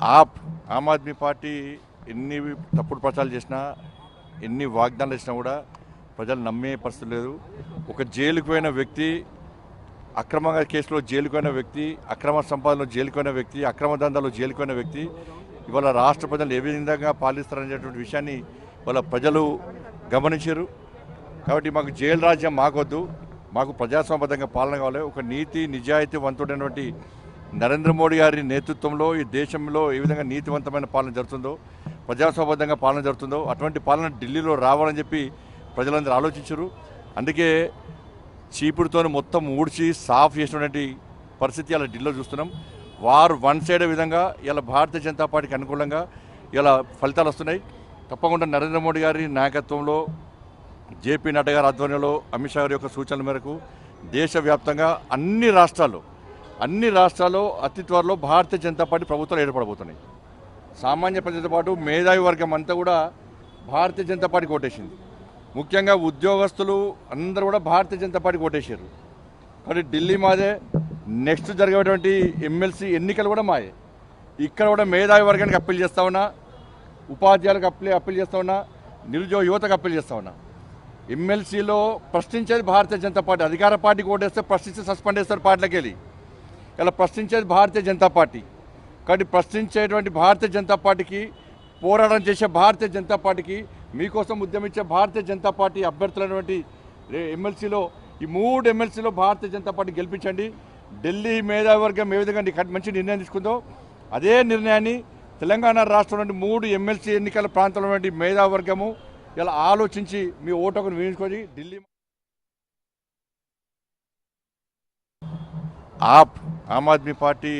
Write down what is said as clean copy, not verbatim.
Aam Aadmi party ఎన్ని తప్పుడు ప్రచారాలు చేసినా, ఎన్ని వాగ్దానాలు ఇచ్చినా కూడా ప్రజలు నమ్మే పరిస్థితి లేదు. ఒక జైలుకు పోయిన వ్యక్తి, అక్రమంగా కేసులో జైలుకు పోయిన వ్యక్తి, అక్రమ సంపాదనలో జైలుకు పోయిన వ్యక్తి, అక్రమ దందాలో జైలుకు పోయిన వ్యక్తి ఇవాళ రాష్ట్ర ప్రజలు ఏ విధంగా పాలిస్తారనేటువంటి విషయాన్ని వాళ్ళ ప్రజలు గమనించారు. కాబట్టి మాకు జైలు రాజ్యం మాకొద్దు, మాకు ప్రజాస్వామ్యబద్ధంగా పాలన కావాలి. ఒక నీతి నిజాయితీవంతుడైనటువంటి నరేంద్ర మోడీ గారి నేతృత్వంలో ఈ దేశంలో ఏ విధంగా నీతివంతమైన పాలన జరుగుతుందో, ప్రజాస్వామ్యబద్ధంగా పాలన జరుగుతుందో అటువంటి పాలన ఢిల్లీలో రావాలని చెప్పి ప్రజలందరూ ఆలోచించారు. అందుకే చీపుడుతో మొత్తం ఊడ్చి సాఫ్ చేసినటువంటి పరిస్థితి ఇలా ఢిల్లీలో చూస్తున్నాం. వారు వన్ సైడ్ విధంగా ఇలా భారతీయ జనతా పార్టీకి అనుకూలంగా ఇలా ఫలితాలు వస్తున్నాయి. తప్పకుండా నరేంద్ర మోడీ గారి నాయకత్వంలో, జేపీ నడ్డా గారి ఆధ్వర్యంలో, అమిత్ షా గారి యొక్క సూచనల మేరకు దేశవ్యాప్తంగా అన్ని రాష్ట్రాల్లో అతి త్వరలో భారతీయ జనతా పార్టీ ప్రభుత్వాలు ఏర్పడబోతున్నాయి. సామాన్య ప్రజలతో పాటు మేధావి వర్గం అంతా కూడా భారతీయ జనతా పార్టీకి ఓటేసింది. ముఖ్యంగా ఉద్యోగస్తులు అందరూ కూడా భారతీయ జనతా పార్టీకి ఓటేసారు. కాబట్టి ఢిల్లీ మాదే, నెక్స్ట్ జరిగేటువంటి ఎమ్మెల్సీ ఎన్నికలు కూడా మాయే. ఇక్కడ కూడా మేధావి వర్గానికి అప్పీల్ చేస్తా ఉన్నా, ఉపాధ్యాయులకు అప్పీల్ చేస్తా ఉన్నా, నిరుద్యోగ యువతకు అప్పీల్ చేస్తా ఉన్నా. ఎమ్మెల్సీలో ప్రశ్నించేది భారతీయ జనతా పార్టీ. అధికార పార్టీకి ఓటేస్తే ప్రశ్నిస్తే సస్పెండ్ చేస్తారు పార్టీలకు వెళ్ళి. ఇలా ప్రశ్నించేది భారతీయ జనతా పార్టీ. కాబట్టి ప్రశ్నించేటువంటి భారతీయ జనతా పార్టీకి, పోరాటం చేసే భారతీయ జనతా పార్టీకి, మీకోసం ఉద్యమించే భారతీయ జనతా పార్టీ అభ్యర్థులైనటువంటి ఎమ్మెల్సీలో ఈ 3 ఎమ్మెల్సీలో భారతీయ జనతా పార్టీ గెలిపించండి. ఢిల్లీ మేధావర్గం ఏ విధంగా మంచి నిర్ణయం తీసుకుందో అదే నిర్ణయాన్ని తెలంగాణ రాష్ట్రం నుండి 3 ఎమ్మెల్సీ ఎన్నికల ప్రాంతంలో నుండి మేధావర్గము ఇలా ఆలోచించి మీ ఓటును వినియోగించుకొని ఢిల్లీ ఆమ్ ఆద్మీ పార్టీ